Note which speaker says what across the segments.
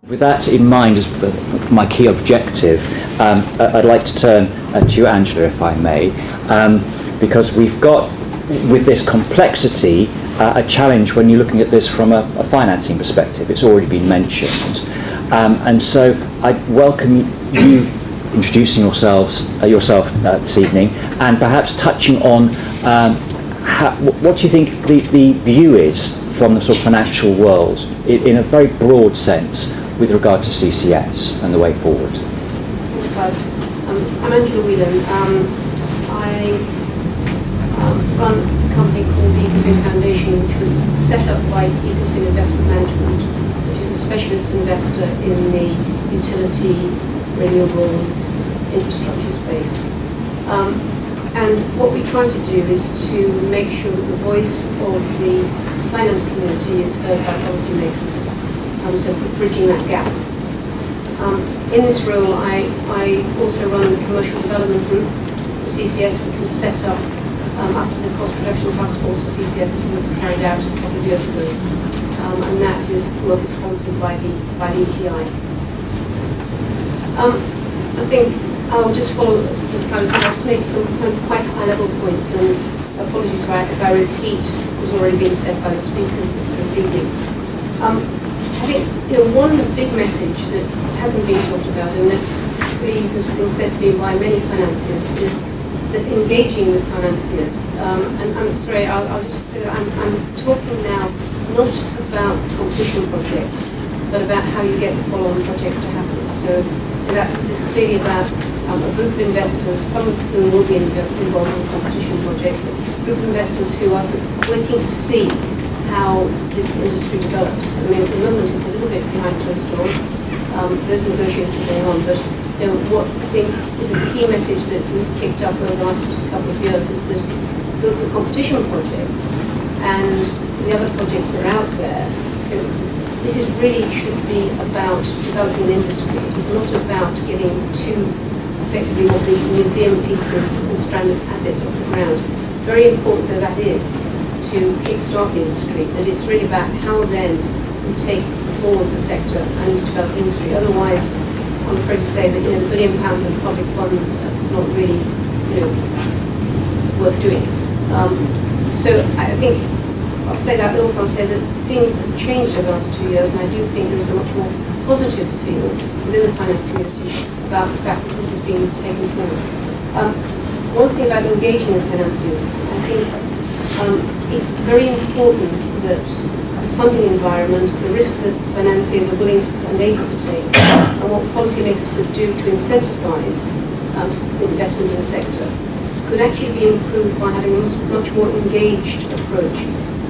Speaker 1: With that in mind as my key objective, I'd like to turn to you, Angela, if I may, because we've got, with this complexity, a challenge when you're looking at this from a financing perspective. It's already been mentioned. And so I welcome you introducing yourself this evening, and perhaps touching on what do you think the view is from the sort of financial world in a very broad sense with regard to CCS and the way forward.
Speaker 2: Thanks, Budge. I'm Angela Whelan. I run a company called the Ecofin Foundation, which was set up by Ecofin Investment Management, which is a specialist investor in the utility, renewables, infrastructure space. And what we try to do is to make sure that the voice of the finance community is heard by policymakers. So bridging that gap. In this role, I also run the Commercial Development Group, the CCS, which was set up after the Cost Reduction Task Force for CCS was carried out a couple of years ago. And that is work is sponsored by the ETI. I think I'll just follow as I was going to make some quite high-level points, and apologies if I repeat what's already been said by the speakers this evening. I think one one big message that hasn't been talked about, and that really has been said to me by many financiers, is that engaging with financiers. And I'm sorry, I'll just say that I'm talking now not about competition projects, but about how you get the follow-on projects to happen. So this is clearly about a group of investors, some of whom will be involved in competition projects, but a group of investors who are sort of waiting to see how this industry develops. I mean, at the moment it's a little bit behind closed doors. Those negotiations are going on, but what I think is a key message that we've picked up over the last couple of years is that both the competition projects and the other projects that are out there, this is really should be about developing an industry. It is not about getting too effectively what the museum pieces and stranded assets off the ground. Very important though that is to kickstart the industry, that it's really about how then we take forward the sector and develop the industry. Otherwise, I'm afraid to say that the £1 billion of public funds is not really worth doing. So I think I'll say that, but also I'll say that things have changed over the last 2 years, and I do think there is a much more positive feel within the finance community about the fact that this is being taken forward. One thing about engaging with financiers, I think it's very important that the funding environment, the risks that financiers are willing to and able to take, and what policymakers could do to incentivize investment in the sector, could actually be improved by having a much more engaged approach.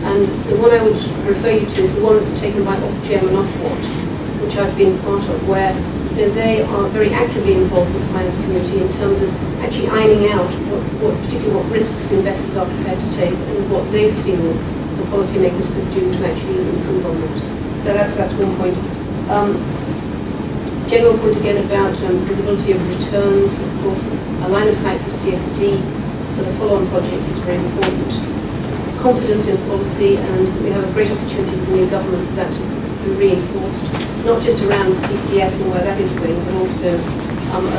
Speaker 2: And the one I would refer you to is the one that's taken by Ofgem and Ofwat, which I've been part of, where they are very actively involved with the finance community in terms of actually ironing out particularly what risks investors are prepared to take and what they feel the policymakers could do to actually improve on that. So that's one point. General point again about visibility of returns. Of course, a line of sight for CFD for the follow-on projects is very important. Confidence in policy, and we have a great opportunity for the new government for that to be reinforced, not just around CCS and where that is going, but also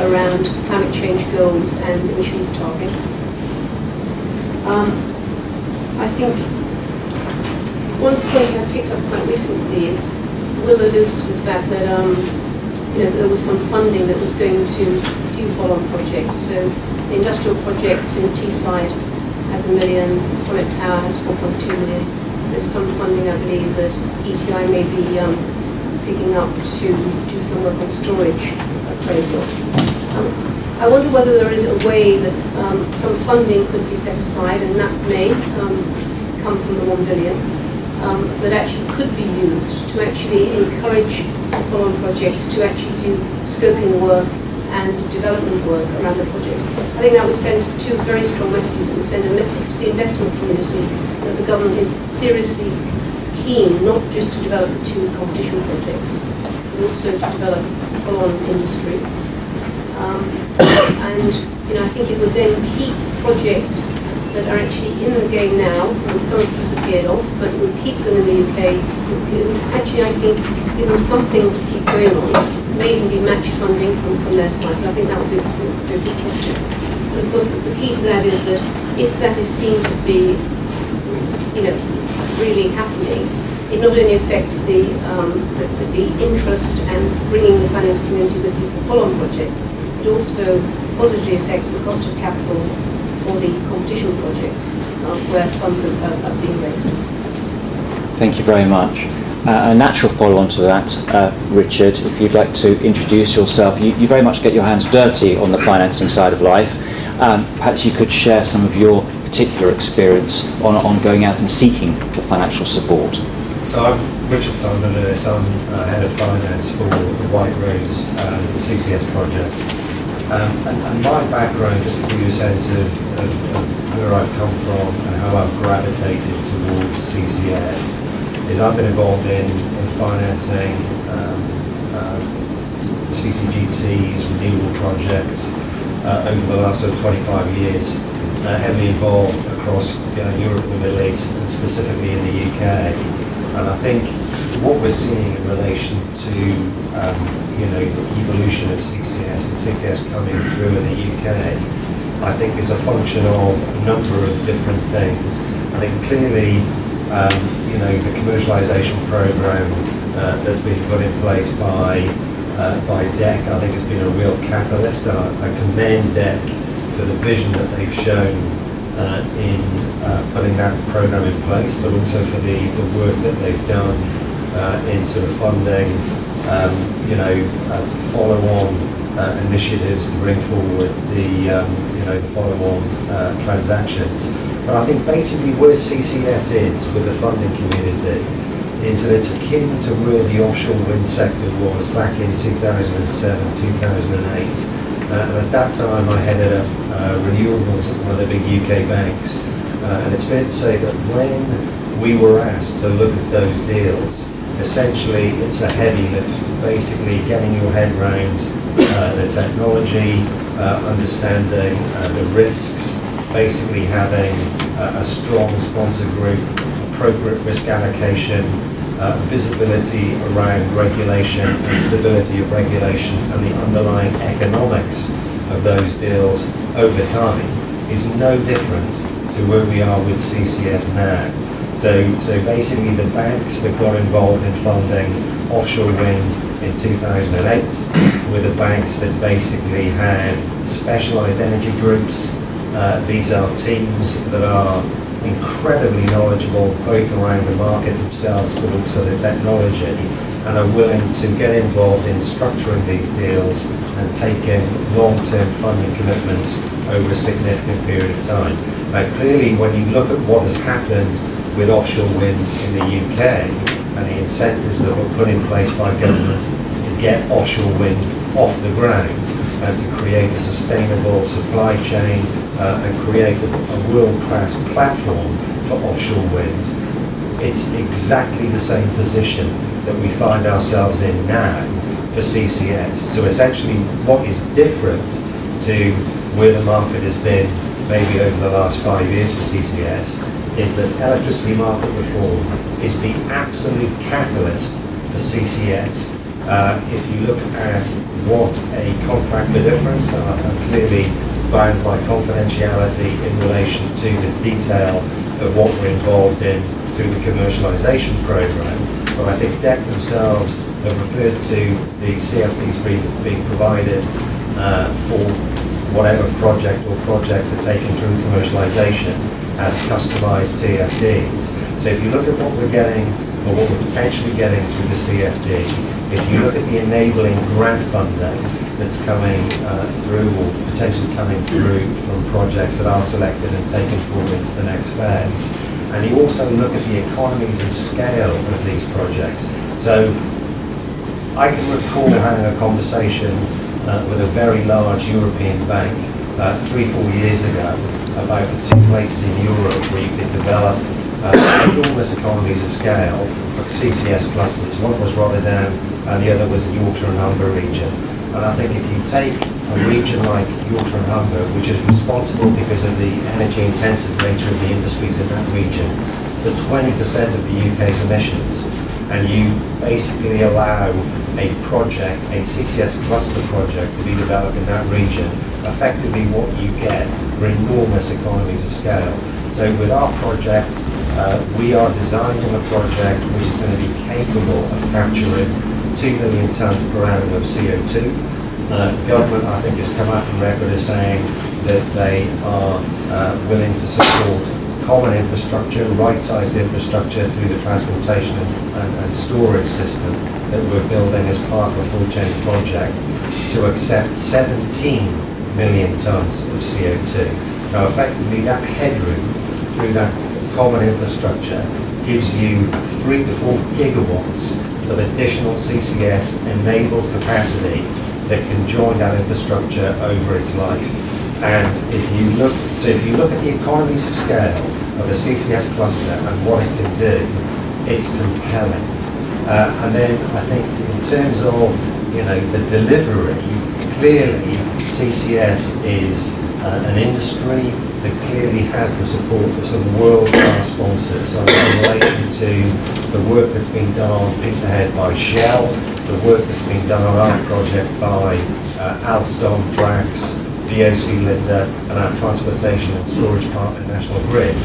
Speaker 2: around climate change goals and emissions targets. I think one point I picked up quite recently is Will alluded to the fact that there was some funding that was going to a few follow-on projects. So the industrial project in Teesside has $1 million, Summit Power has 4.2 million. There's some funding, I believe, that ETI may be picking up to do some work on storage appraisal. I wonder whether there is a way that some funding could be set aside, and that may come from the $1 billion, that actually could be used to actually encourage the follow-on projects to actually do scoping work and development work around the projects. I think that would send two very strong messages. It would send a message to the investment community that the government is seriously keen not just to develop the two competition projects, but also to develop the follow-on industry. And I think it would then keep projects that are actually in the game now, and some have disappeared off, but we'll keep them in the UK. Actually, I think, give them something to keep going on. May even be matched funding from their side, but I think that would be a big question. And of course, the key to that is that if that is seen to be, really happening, it not only affects the interest and bringing the finance community with you for follow-on projects, it also positively affects the cost of capital for the competition projects where funds are being raised.
Speaker 1: Thank you very much. A natural follow-on to that, Richard, if you'd like to introduce yourself. You very much get your hands dirty on the financing side of life. Perhaps you could share some of your particular experience on going out and seeking the financial support.
Speaker 3: So I'm Richard Simon Lewis. I'm head of finance for the White Rose CCS project. And my background, just to give you a sense of where I've come from and how I've gravitated towards CCS, is I've been involved in financing CCGTs, renewable projects over the last sort of 25 years, heavily involved across Europe and the Middle East, and specifically in the UK. And I think what we're seeing in relation to the evolution of CCS and CCS coming through in the UK, I think is a function of a number of different things. I think clearly, the commercialisation program that's been put in place by DEC, I think has been a real catalyst. I commend DEC for the vision that they've shown in putting that program in place, but also for the work that they've done in sort of funding, follow-on initiatives to bring forward the follow-on transactions. But I think basically where CCS is with the funding community is that it's akin to where the offshore wind sector was back in 2007, 2008. And at that time I headed up renewables at one of the big UK banks. And it's fair to say that when we were asked to look at those deals, essentially it's a heavy lift, basically getting your head around the technology, understanding the risks, basically having a strong sponsor group, appropriate risk allocation, visibility around regulation and stability of regulation and the underlying economics of those deals over time is no different to where we are with CCS now. So basically the banks that got involved in funding offshore wind in 2008 were the banks that basically had specialised energy groups. These are teams that are incredibly knowledgeable both around the market themselves but also the technology, and are willing to get involved in structuring these deals and taking long-term funding commitments over a significant period of time. Now clearly when you look at what has happened with offshore wind in the UK and the incentives that were put in place by government to get offshore wind off the ground and to create a sustainable supply chain and create a world-class platform for offshore wind, it's exactly the same position that we find ourselves in now for CCS. So essentially what is different to where the market has been maybe over the last 5 years for CCS is that electricity market reform is the absolute catalyst for CCS. If you look at what a contract for difference, I'm clearly bound by confidentiality in relation to the detail of what we're involved in through the commercialisation programme, but I think DEC themselves have referred to the CFDs being provided for whatever project or projects are taken through commercialisation as customised CFDs. So if you look at what we're getting, or what we're potentially getting through the CFD, if you look at the enabling grant funding that's coming through, or potentially coming through from projects that are selected and taken forward into the next phase, and you also look at the economies of scale of these projects. So I can recall having a conversation with a very large European bank 3-4 years ago about the two places in Europe where you could develop enormous economies of scale for CCS clusters. One was Rotterdam and the other was the Yorkshire and Humber region. And I think if you take a region like Yorkshire and Humber, which is responsible because of the energy intensive nature of the industries in that region for 20% of the UK's emissions, and you basically allow a project, a CCS cluster project to be developed in that region, effectively what you get are enormous economies of scale. So with our project, we are designing a project which is going to be capable of capturing 2 million tonnes per annum of CO2. Government, I think, has come out on record as saying that they are willing to support common infrastructure, right-sized infrastructure through the transportation and storage system that we're building as part of a full-chain project to accept 17 million tonnes of CO2. Now, effectively, that headroom through that common infrastructure gives you 3 to 4 gigawatts of additional CCS-enabled capacity that can join that infrastructure over its life. And if you look at the economies of scale of a CCS cluster and what it can do, it's compelling. And then I think in terms of the delivery, clearly CCS is an industry that clearly has the support of some world-class sponsors. So in relation to the work that's been done on Peterhead by Shell, the work that's been done on our project by Alstom, Drax, VOC Linde, and our transportation and storage partner National Grid,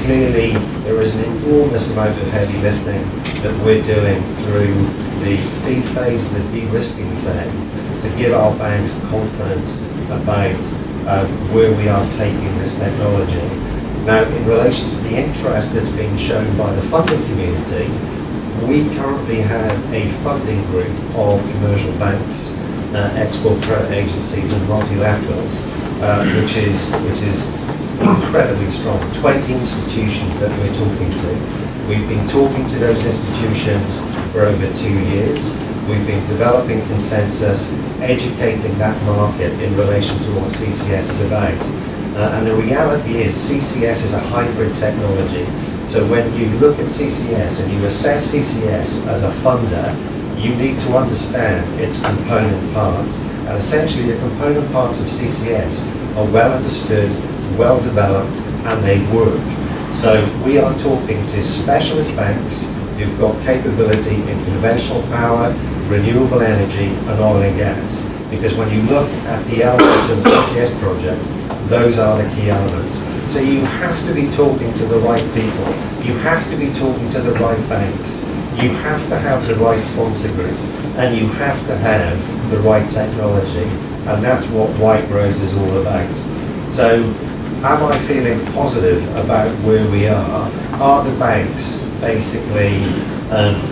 Speaker 3: clearly there is an enormous amount of heavy lifting that we're doing through the feed phase, the de-risking phase, to give our banks confidence about where we are taking this technology. Now, in relation to the interest that's been shown by the funding community, we currently have a funding group of commercial banks, export credit agencies and multilaterals, which is incredibly strong. 20 institutions that we're talking to. We've been talking to those institutions for over 2 years. We've been developing consensus, educating that market in relation to what CCS is about. And the reality is CCS is a hybrid technology. So when you look at CCS and you assess CCS as a funder, you need to understand its component parts. And essentially the component parts of CCS are well understood, well developed, and they work. So we are talking to specialist banks who've got capability in conventional power, renewable energy, and oil and gas. Because when you look at the elements of the CCS project, those are the key elements. So you have to be talking to the right people. You have to be talking to the right banks. You have to have the right sponsor group. And you have to have the right technology. And that's what White Rose is all about. So am I feeling positive about where we are? Are the banks basically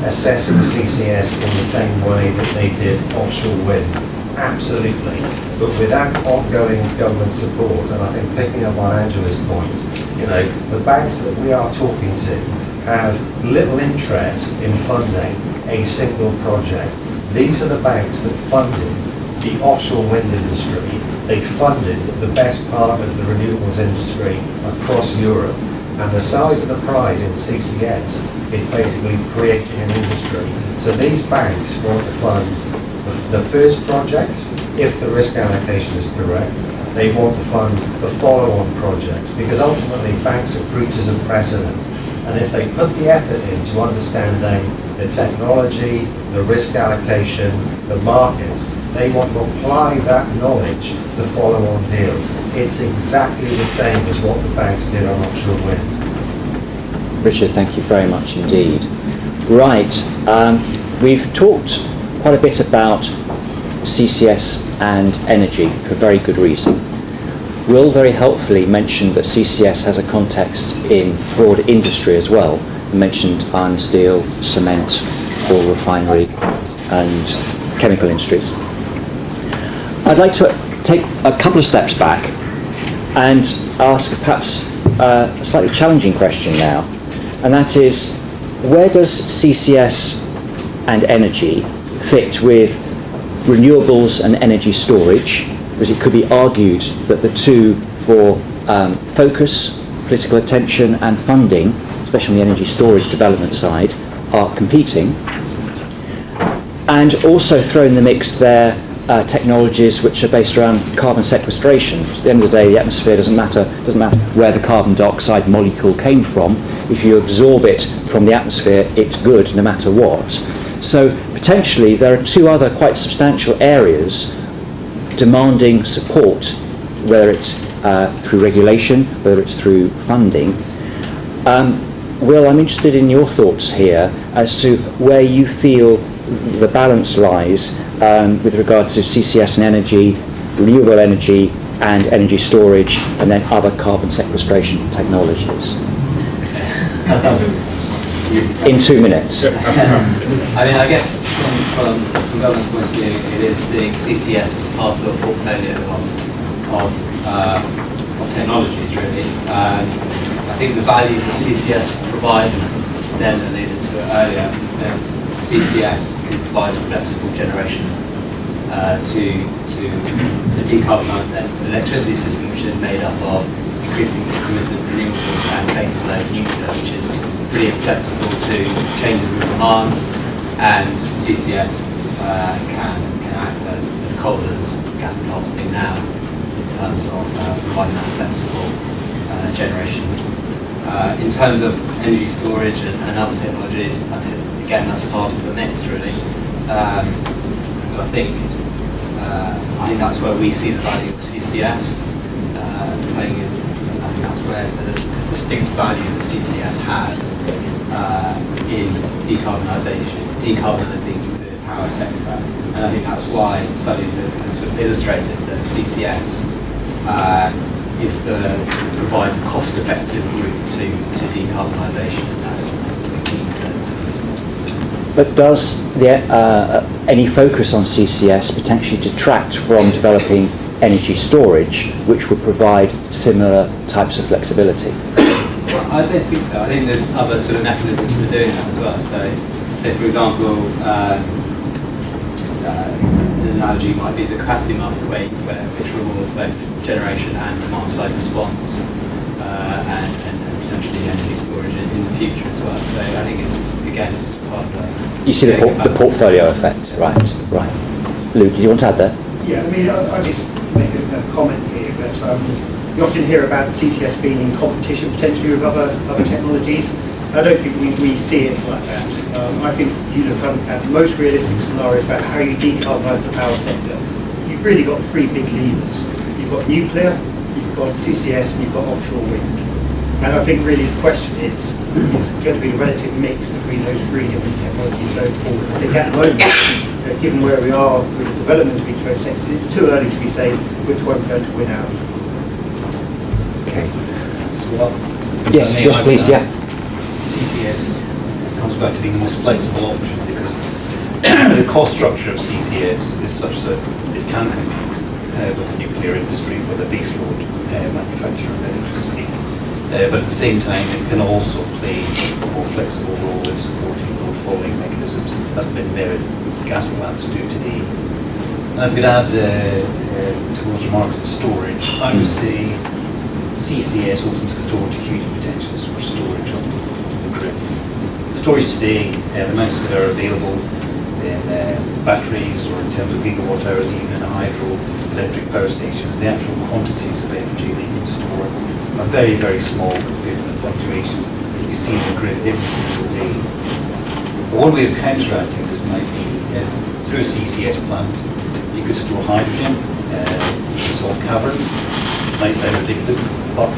Speaker 3: assessing CCS in the same way that they did offshore wind? Absolutely. But without ongoing government support, and I think picking up on Angela's point, the banks that we are talking to have little interest in funding a single project. These are the banks that funded the offshore wind industry. They funded the best part of the renewables industry across Europe. And the size of the prize in CCS is basically creating an industry. So these banks want to fund the first projects, if the risk allocation is correct. They want to fund the follow-on projects, because ultimately banks are creatures of precedent. And if they put the effort into understanding the technology, the risk allocation, the market, they want to apply that knowledge to follow-on deals. It's exactly the same as what the banks did on offshore wind.
Speaker 1: Richard, thank you very much indeed. Right, we've talked quite a bit about CCS and energy for very good reason. Will very helpfully mentioned that CCS has a context in broader industry as well. He mentioned iron, steel, cement, oil refinery and chemical industries. I'd like to take a couple of steps back and ask perhaps a slightly challenging question now, and that is, where does CCS and energy fit with renewables and energy storage? Because it could be argued that the two, for focus, political attention and funding, especially on the energy storage development side, are competing. And also throw in the mix there technologies which are based around carbon sequestration. At the end of the day, the atmosphere doesn't matter where the carbon dioxide molecule came from. If you absorb it from the atmosphere, it's good no matter what. So potentially there are two other quite substantial areas demanding support, whether it's through regulation, whether it's through funding. Will, I'm interested in your thoughts here as to where you feel the balance lies with regard to CCS and energy, renewable energy and energy storage, and then other carbon sequestration technologies. In 2 minutes.
Speaker 4: I mean, I guess from government's point of view, it is seeing CCS as part of a portfolio of technologies, really. I think the value that CCS provides, and Dan alluded to it earlier, is that CCS can provide a flexible generation to a decarbonised electricity system, which is made up of increasingly intermittent renewables and baseload nuclear, which is pretty flexible to changes in demand, and CCS can act as coal and gas plants do now in terms of providing that flexible generation. In terms of energy storage and other technologies, again, that's part of the mix, really. But I think that's where we see the value of CCS playing in. I think that's where the distinct value that CCS has in decarbonising the power sector. And I think that's why studies have sort of illustrated that CCS provides a cost-effective route to decarbonisation. That's the key to the results.
Speaker 1: But does any focus on CCS potentially detract from developing energy storage, which would provide similar types of flexibility?
Speaker 4: I don't think so. I think there's other sort of mechanisms for doing that as well. So for example, an analogy might be the capacity market, which rewards both generation and demand side response, and potentially energy storage in the future as well. So I think it's just part of the...
Speaker 1: You see the portfolio effect, right. Luke, do you want to add that?
Speaker 5: Yeah, I mean, I'll just make a comment here, but you often hear about CCS being in competition potentially with other technologies. I don't think we see it like that. I think you look at the most realistic scenario about how you decarbonise the power sector. You've really got three big levers. You've got nuclear, you've got CCS, and you've got offshore wind. And I think really the question is going to be a relative mix between those three different technologies going forward. I think at the moment, given where we are with the development of each of those sectors, it's too early to be saying which one's going to win out.
Speaker 1: Okay.
Speaker 6: So,
Speaker 1: yes, please, yeah.
Speaker 6: CCS comes back to being the most flexible option because the cost structure of CCS is such that it can compete with the nuclear industry for the baseload manufacture of electricity. But at the same time, it can also play a more flexible role in supporting load following mechanisms, as many gas plants do today. Now, if we add to those remarks on storage, I would say CCS opens the door to huge potentials for storage on the grid. Storage today, the amounts that are available in batteries or in terms of gigawatt hours, even in hydroelectric power stations, the actual quantities of energy they can store are very, very small compared to the fluctuations you see in the grid every single day. But one way of counteracting this might be if through a CCS plant you could store hydrogen, you could solve caverns. It might sound ridiculous, but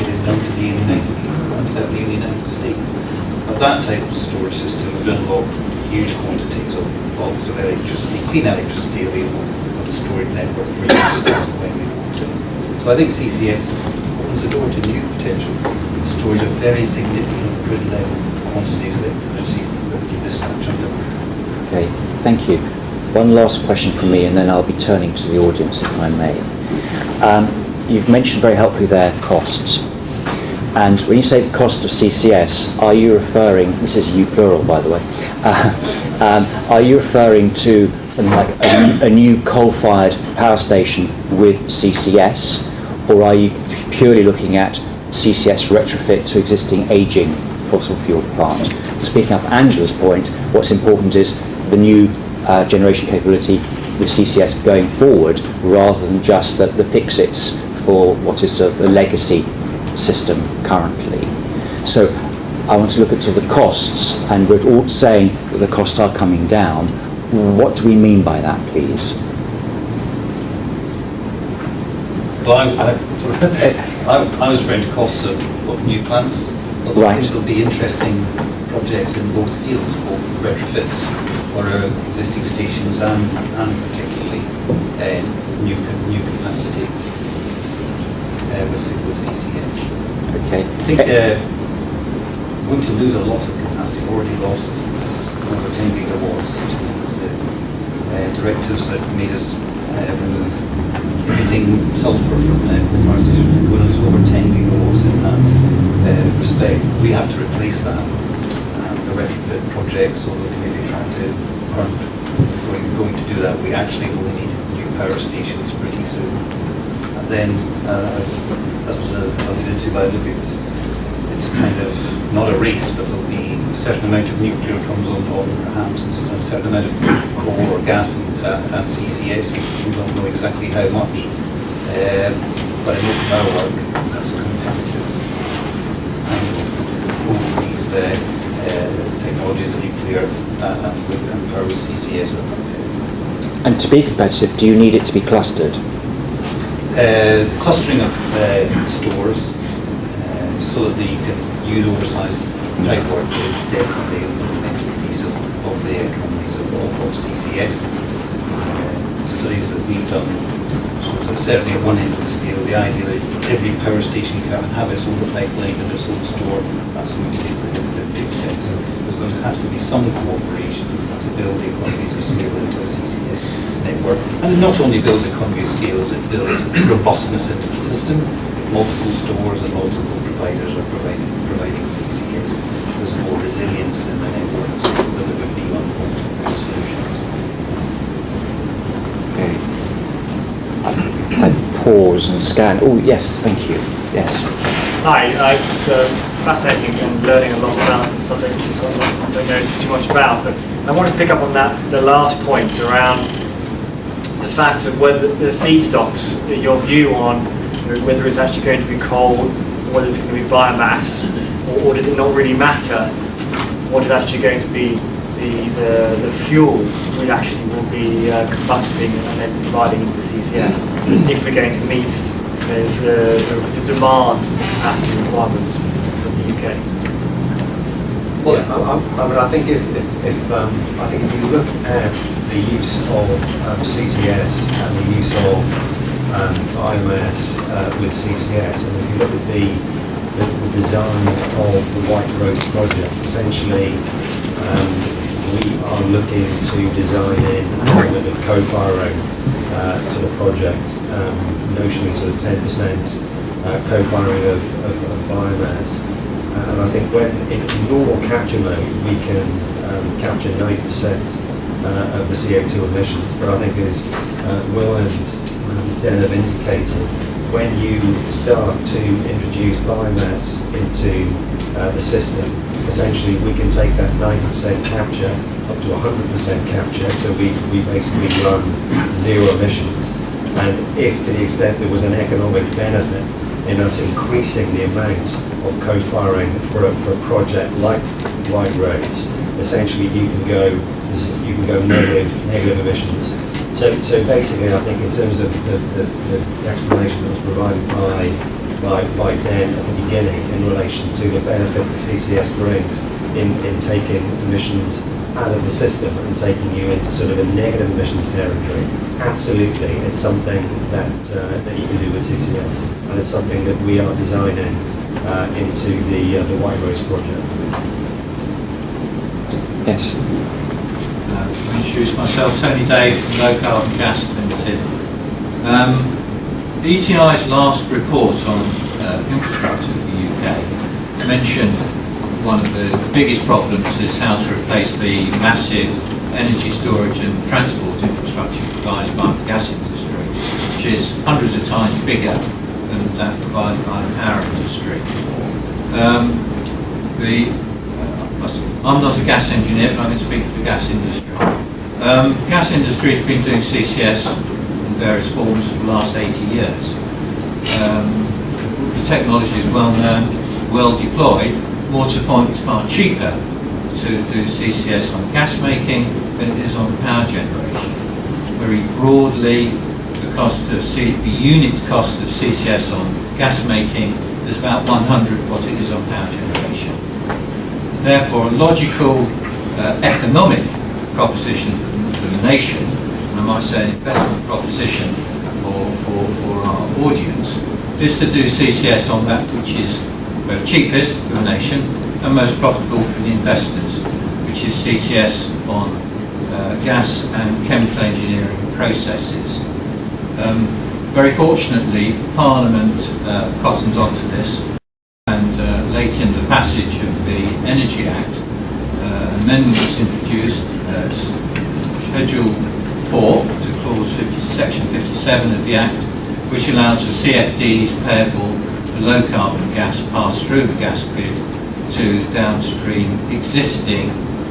Speaker 6: it is known to be in the United Kingdom and certainly in the United States. But that type of storage system would unlock huge quantities of bulks of electricity, clean electricity available on the storage network for use as and when we want to. So I think CCS opens the door to new potential for storage of very significant grid level quantities of electricity that we can dispatch under.
Speaker 1: Okay, thank you. One last question from me, and then I'll be turning to the audience, if I may. You've mentioned very helpfully there costs. And when you say the cost of CCS, are you referring, this is you plural by the way, are you referring to something like a new coal-fired power station with CCS, or are you purely looking at CCS retrofit to existing ageing fossil fuel plant? Speaking up Angela's point, what's important is the new generation capability with CCS going forward, rather than just the fix-its for what is a legacy system currently. So I want to look at sort of the costs, and we're all saying that the costs are coming down. What do we mean by that, please?
Speaker 6: Well, I was referring to costs of new plants. But I
Speaker 1: Right.
Speaker 6: think there'll be interesting projects in both fields, both retrofits for our existing stations and particularly new capacity with CCS.
Speaker 1: Okay.
Speaker 6: I think we're going to lose a lot of capacity. We've already lost over 10 gigawatts to the directives that made us remove emitting sulphur from the power station. We're going to lose over 10 gigawatts in that respect. We have to replace that. The retrofit projects, although they may be attractive, aren't going to do that. We actually will need new power stations pretty soon. And then, as was alluded to by Luke, it's kind of not a race, but there'll be a certain amount of nuclear comes on perhaps, and a certain amount of coal or gas and CCS. We don't know exactly how much, but I know from our work that's competitive. And both these technologies, the nuclear and power with CCS are competitive.
Speaker 1: And to be competitive, do you need it to be clustered?
Speaker 6: Clustering of stores so that you can use oversized pipework is definitely a fundamental piece of the economies of CCS. Studies that we've done shows that certainly at one end of the scale, the idea that every power station can have its own pipeline and its own store, that's going to be prohibitively expensive. There's going to have to be some cooperation to build the economies of scale into a CCS network. And it not only builds economies of scale, it builds robustness into the system. Multiple stores and multiple providers are providing CCS. There's more resilience in the networks than there would be on full solutions.
Speaker 1: Okay. I pause and scan. Oh, yes, thank you. Yes.
Speaker 7: Hi, it's fascinating and learning a lot about the subject, which is what I don't know too much about. But I want to pick up on the last points around the fact of whether the feedstocks, your view on whether it's actually going to be coal, or whether it's going to be biomass, or does it not really matter what is actually going to be the fuel we actually will be combusting and then providing into CCS if we're going to meet the demand capacity requirements of the UK?
Speaker 3: Well, I mean, I think if you look at the use of CCS and the use of biomass with CCS, and if you look at the design of the White Rose project, essentially we are looking to design in an element of co-firing to the project, notionally sort of 10% co-firing of biomass. And I think when in normal capture mode we can capture 90% of the CO2 emissions, but I think as Whelan and Den have indicated, when you start to introduce biomass into the system, essentially we can take that 90% capture up to 100% capture, so we basically run zero emissions. And if to the extent there was an economic benefit in us increasing the amount of co-firing for a project like White Rose, essentially you can go negative emissions. So basically, I think in terms of the explanation that was provided by Dan at the beginning in relation to the benefit that CCS brings in taking emissions out of the system and taking you into sort of a negative emissions territory, absolutely, it's something that you can do with CCS, and it's something that we are designing into the White Rose project.
Speaker 1: Yes.
Speaker 8: To introduce myself, Tony Day from Low Carbon Gas Limited. ETI's last report on infrastructure for the UK mentioned one of the biggest problems is how to replace the massive energy storage and transport infrastructure provided by the gas industry, which is hundreds of times bigger than that provided by the power industry. I'm not a gas engineer, but I can speak for the gas industry. Gas industry has been doing CCS in various forms for the last 80 years. The technology is well known, well deployed. More to the point, it's far cheaper to do CCS on gas making than it is on power generation. Very broadly, the unit cost of CCS on gas making is about 100 what it is on power generation. Therefore, a logical economic proposition for the nation, and I might say an investment proposition for our audience, is to do CCS on that which is both cheapest for the nation and most profitable for the investors, which is CCS on gas and chemical engineering processes. Very fortunately, Parliament cottoned onto this, and late in the passage of the Energy Act, an amendment was introduced, Schedule 4 to Clause 50, Section 57 of the Act, which allows for CFDs payable for low carbon gas passed through the gas grid to downstream existing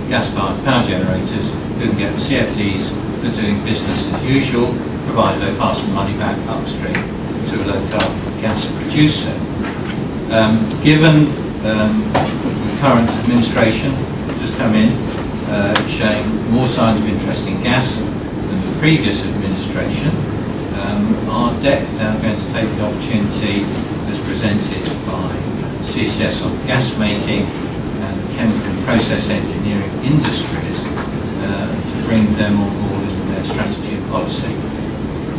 Speaker 8: gas-fired power generators who can get the CFDs for doing business as usual, provided they pass the money back upstream to a low carbon gas producer. Given the current administration has come in showing more signs of interest in gas than the previous administration, our deck now going to take the opportunity as presented by CCS on gas making and chemical and process engineering industries to bring them on board in their strategy and policy.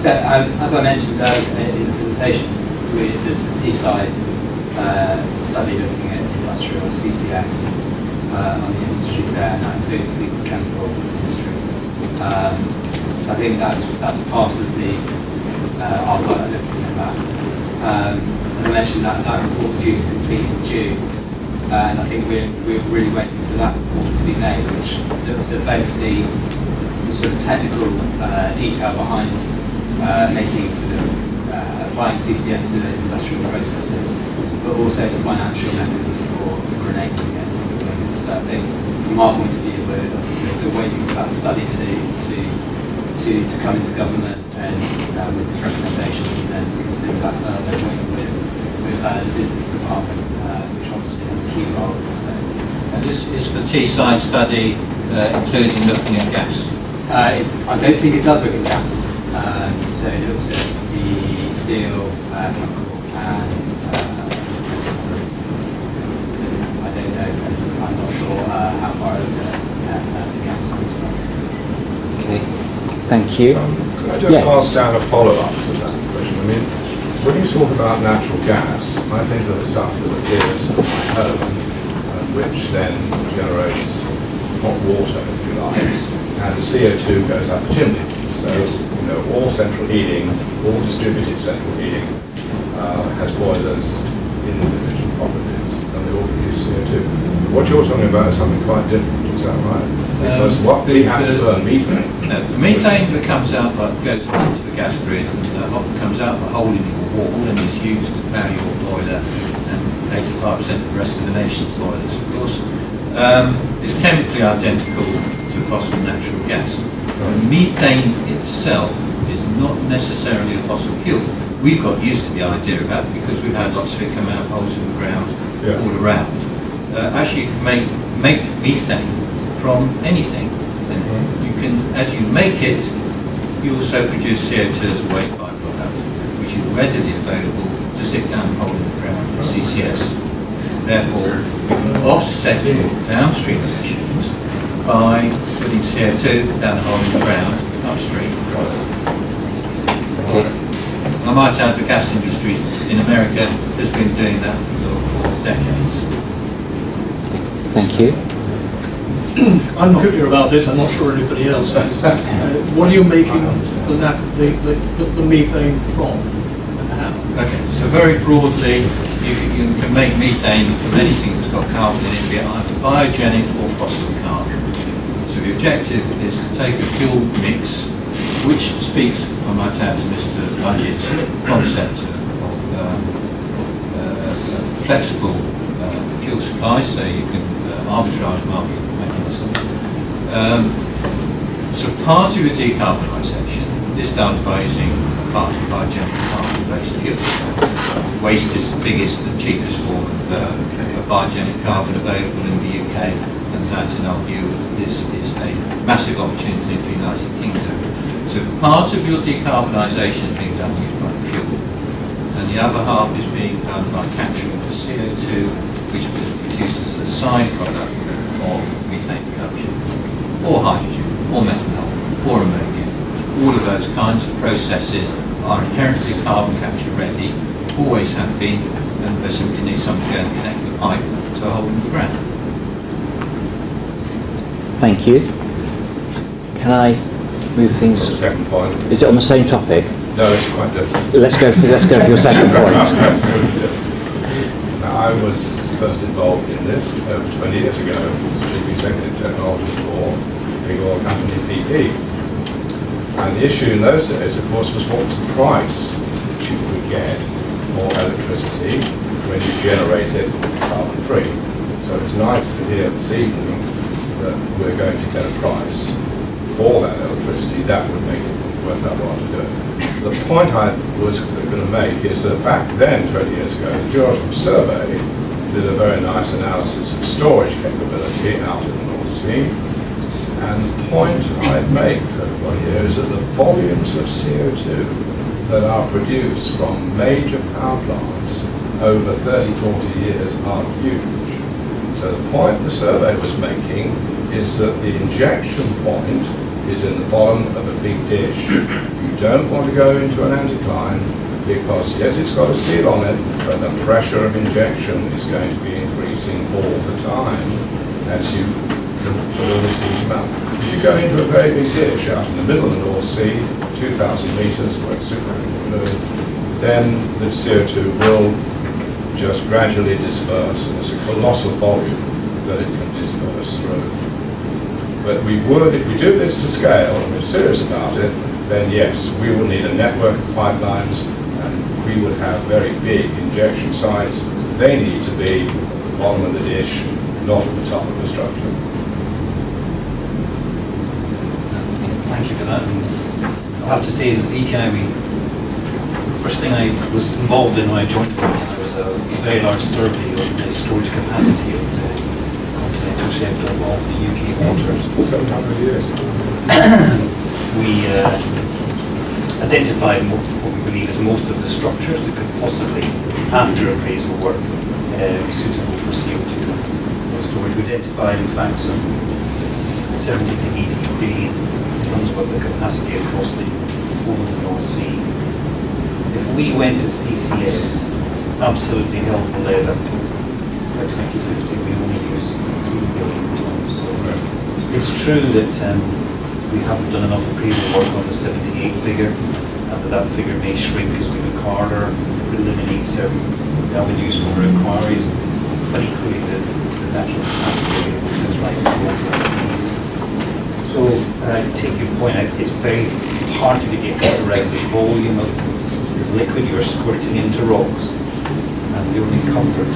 Speaker 4: So, as I mentioned in the presentation, there's the Teesside study looking at industrial CCS on the industries there, and that includes the chemical industry. I think that's part of the our work looking at that. As I mentioned, that report's due to complete in June, and I think we're really waiting for that report to be made, which looks at both the sort of technical detail behind making sort of applying CCS to those industrial processes, but also the financial mechanism for enabling it. So I think from our point of view, we're still waiting for that study to come into government and with its recommendations, and then consider that further working with the business department, which obviously has a key role also.
Speaker 8: And this is the Teesside study, including looking at gas?
Speaker 4: I don't think it does look at gas. So it looks at the steel, chemical, and I don't know. I'm not sure how far the gas goes.
Speaker 1: Okay, thank you.
Speaker 9: Can I just ask Dan a follow-up to that question? I mean, when you talk about natural gas, I think of the stuff that appears at my home, which then generates hot water, if you like, and the CO2 goes up the chimney. So, you know, all central heating, all distributed central heating, has boilers in individual properties, and they all produce CO2. What you're talking about is something quite different, is that right? Because what we have to burn methane.
Speaker 8: No, the methane that comes out goes into the gas grid, and comes out the hole in your wall and is used to power your boiler and 85% of the rest of the nation's boilers, of course. Is chemically identical to fossil natural gas. Methane itself is not necessarily a fossil fuel. We've got used to the idea about it because we've had lots of it come out holes in the ground all around. Actually, you can make methane from anything, and you can, as you make it, you also produce CO2 as a waste byproduct, which is readily available to stick down a hole in the ground for CCS. Therefore, you can offset your downstream emissions by putting CO2 down a hole in the ground upstream.
Speaker 1: Okay.
Speaker 8: I might add the gas industry in America has been doing that for decades.
Speaker 1: Thank you.
Speaker 10: I'm not clear about this, I'm not sure anybody else is. What are you making the methane from and how?
Speaker 8: Okay, so very broadly, you can make methane from anything that's got carbon in it, be it either biogenic or fossil carbon. So the objective is to take a fuel mix, which speaks, I might add, to Mr. Budge's concept of flexible fuel supply, so you can arbitrage market mechanism. So part of your decarbonisation is done by using partly biogenic carbon-based fuels. Waste is the biggest and cheapest form of biogenic carbon available in the UK, and that, in our view, is a massive opportunity for the United Kingdom. So part of your decarbonisation is being done using fuel, and the other half is being done by capturing the CO2, which is produced as a side product of methane production, or hydrogen, or methanol, or ammonia. All of those kinds of processes are inherently carbon capture ready, always have been, and they simply need someone to go and connect the pipe to a hole in the ground.
Speaker 1: Thank you. Can I move things?
Speaker 9: Second point.
Speaker 1: Is it on the same topic?
Speaker 9: No, it's quite different.
Speaker 1: Let's go for your second point.
Speaker 9: Now, I was first involved in this over 20 years ago, chief executive technology for big oil company BP. And the issue in those days, of course, was what was the price that you could get for electricity when you generated carbon-free. So it's nice to hear this evening that we're going to get a price for that electricity that would make it worth our while to do it. The point I was going to make is that back then, 20 years ago, the Geological Survey did a very nice analysis of storage capability out in the North Sea. And the point I'd make to everybody here is that the volumes of CO2 that are produced from major power plants over 30, 40 years are huge. So the point the survey was making is that the injection point is in the bottom of a big dish. You don't want to go into an anticline because, yes, it's got a seal on it, but the pressure of injection is going to be increasing all the time as you put all this huge amount. If you go into a very big dish out in the middle of the North Sea, 2,000 metres, where it's super fluid, then the CO2 will just gradually disperse. And it's a colossal volume that it can disperse through. But we would, if we do this to scale, and we're serious about it, then yes, we will need a network of pipelines, and we would have very big injection sites. They need to be at the bottom of the dish, not at the top of the structure.
Speaker 6: Thank you for that. And I'll have to say, that ETI, first thing I was involved in when I joined the business, there was a very large survey of the storage capacity of the continental shelf of the UK waters.
Speaker 9: 700 years.
Speaker 6: We identified what we believe is most of the structures that could possibly, after appraisal work, be suitable for CO2 storage. We identified, in fact, some 70 to 80 billion tons worth of capacity across the whole of the North Sea. If we went to CCS, absolutely hell for leather, by 2050 we only use 3 billion tons. So it's true that we haven't done enough appraisal work on the 78 figure, and that figure may shrink as we look harder, eliminate certain avenues for inquiries, but equally the natural capacity is right to go for that. So take your point, it's very hard to get around the volume of liquid you're squirting into rocks, and the only comfort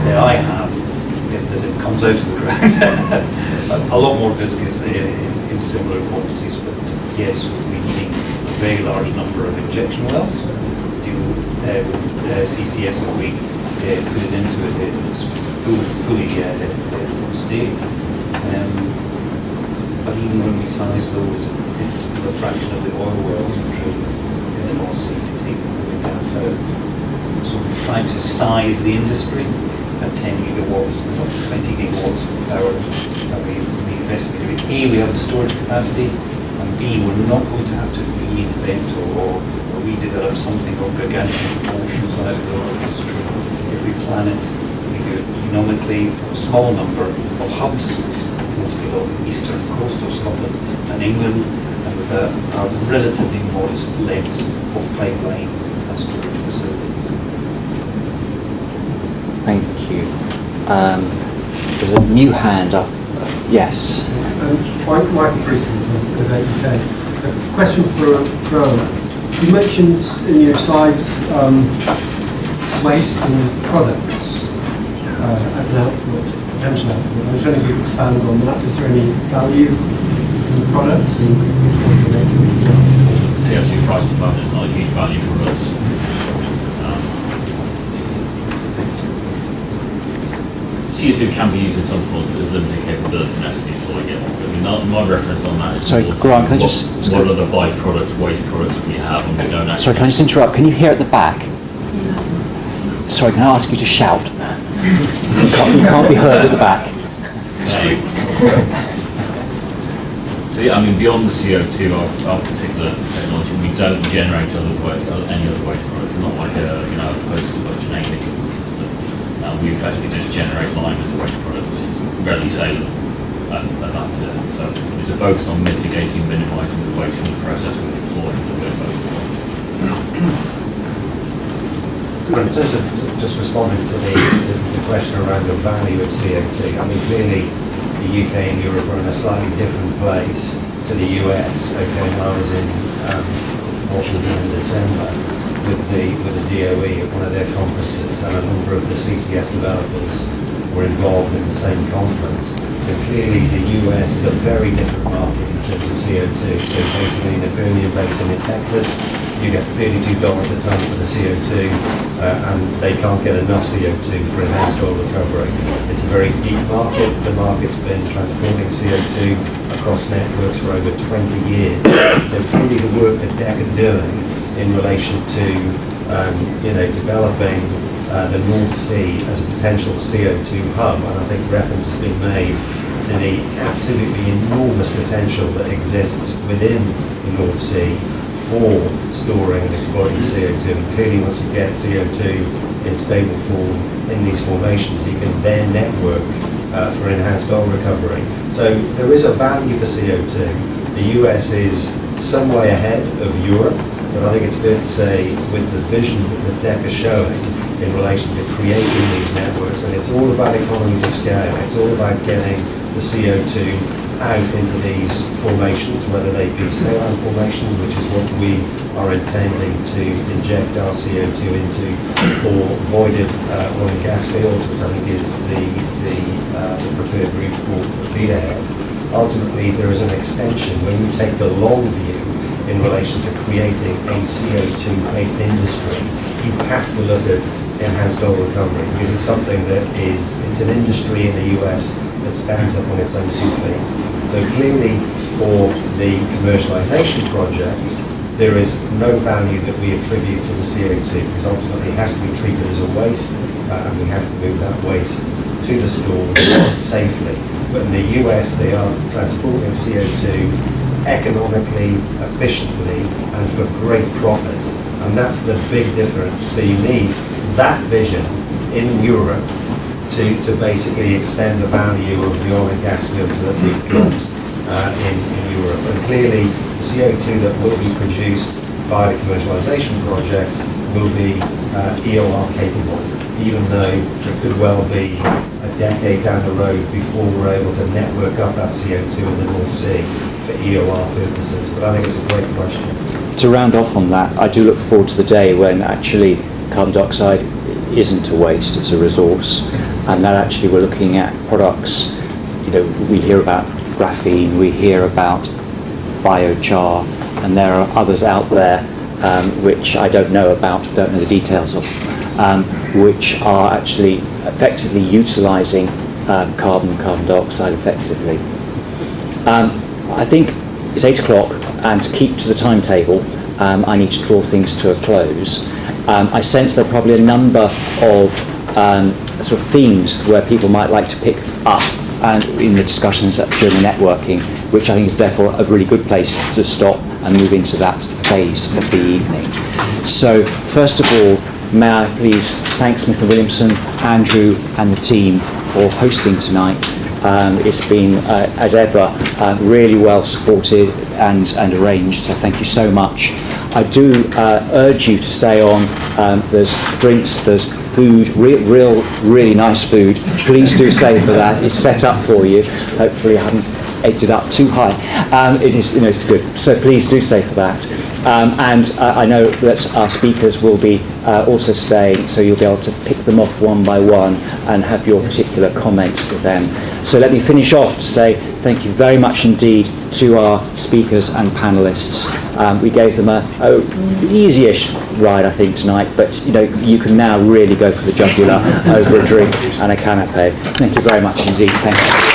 Speaker 6: that I have is that it comes out of the ground. A lot more viscous in similar quantities, but yes, we'll be needing a very large number of injection wells to deal with CCS if we put it into its fully full state. But even when we size those, it's still a fraction of the oil wells we drill in the North Sea to take the gas out. So we're trying to size the industry at 10 gigawatts, not 20 gigawatts of power that we investigated. A, we have the storage capacity, and B, we're not going to have to reinvent or redevelop something of gigantic proportions as the oil industry. If we plan it, we do it economically for a small number of hubs, mostly along the eastern coast of Scotland and England, and with a relatively modest lengths of pipeline and storage facilities.
Speaker 1: Thank you. There's a new hand up. Yes.
Speaker 11: Michael Priestley from UK. A question for Rowan. You mentioned in your slides waste and products as an output, potential output. I was wondering if you could expand on that. Is there any value in the product and what the nature of the costs?
Speaker 12: CO2 price at the moment is not a huge value for us. CO2 can be used in some forms, but there's limited capability and actually deploying it. I mean, my reference on that is
Speaker 1: Sorry, Grant, can I
Speaker 12: what are the byproducts, waste products we have, and we don't actually...
Speaker 1: Sorry, can I just interrupt? Can you hear at the back? Sorry, can I ask you to shout? You can't be heard at the back.
Speaker 12: So yeah, I mean, beyond the CO2, our particular technology, we don't generate any other waste products. It's not like a post-combustion agent system. We effectively just generate lime as a waste product, which is readily saleable, and that's it. So it's a focus on mitigating, minimising the waste from the process we're deploying that we're focused on.
Speaker 3: In terms of just responding to the question around the value of CO2, I mean, clearly the UK and Europe are in a slightly different place to the US. Okay, when I was in Washington in December with the DOE at one of their conferences, and a number of the CCS developers were involved in the same conference. And clearly the US is a very different market in terms of CO2. So basically in the Permian Basin in Texas, you get $32 a tonne for the CO2, and they can't get enough CO2 for enhanced oil recovery. It's a very deep market. The market's been transporting CO2 across networks for over 20 years. So clearly the work that DEC are doing in relation to developing the North Sea as a potential CO2 hub, and I think reference has been made to the absolutely enormous potential that exists within the North Sea for storing and exploiting CO2. And clearly once you get CO2 in stable form in these formations, you can then network for enhanced oil recovery. So there is a value for CO2. The US is some way ahead of Europe, but I think it's fair to say with the vision that DEC is showing in relation to creating these networks, and it's all about economies of scale. It's all about getting the CO2 out into these formations, whether they be saline formations, which is what we are intending to inject our CO2 into, or voided oil and gas fields, which I think is the preferred route for Peterhead. Ultimately, there is an extension. When you take the long view in relation to creating a CO2-based industry, you have to look at enhanced oil recovery, because it's something that it's an industry in the US that stands up on its own 2 feet. So clearly for the commercialization projects, there is no value that we attribute to the CO2, because ultimately it has to be treated as a waste, and we have to move that waste to the store safely. But in the US, they are transporting CO2 economically, efficiently, and for great profit. And that's the big difference. So you need that vision in Europe to basically extend the value of the oil and gas fields that we've got in Europe. And clearly, the CO2 that will be produced by the commercialization projects will be EOR capable, even though it could well be a decade down the road before we're able to network up that CO2 in the North Sea for EOR purposes. But I think it's a great question.
Speaker 1: To round off on that, I do look forward to the day when actually carbon dioxide isn't a waste, it's a resource, and that actually we're looking at products. We hear about graphene, we hear about biochar, and there are others out there which I don't know about, don't know the details of, which are actually effectively utilising carbon dioxide effectively. I think it's 8 o'clock, and to keep to the timetable, I need to draw things to a close. I sense there are probably a number of sort of themes where people might like to pick up and in the discussions during the networking, which I think is therefore a really good place to stop and move into that phase of the evening. So first of all, may I please thank Smith & Williamson, Andrew and the team for hosting tonight. It's been, as ever, really well supported and arranged, so thank you so much. I do urge you to stay on. There's drinks, there's food, really nice food. Please do stay for that. It's set up for you. Hopefully I haven't egged it up too high. It is, it's good. So please do stay for that. And I know that our speakers will be also staying, so you'll be able to pick them off one by one and have your particular comment with them. So let me finish off to say thank you very much indeed to our speakers and panelists. We gave them a easy-ish ride, I think, tonight, but you can now really go for the jugular over a drink and a canapé. Thank you very much indeed. Thank you.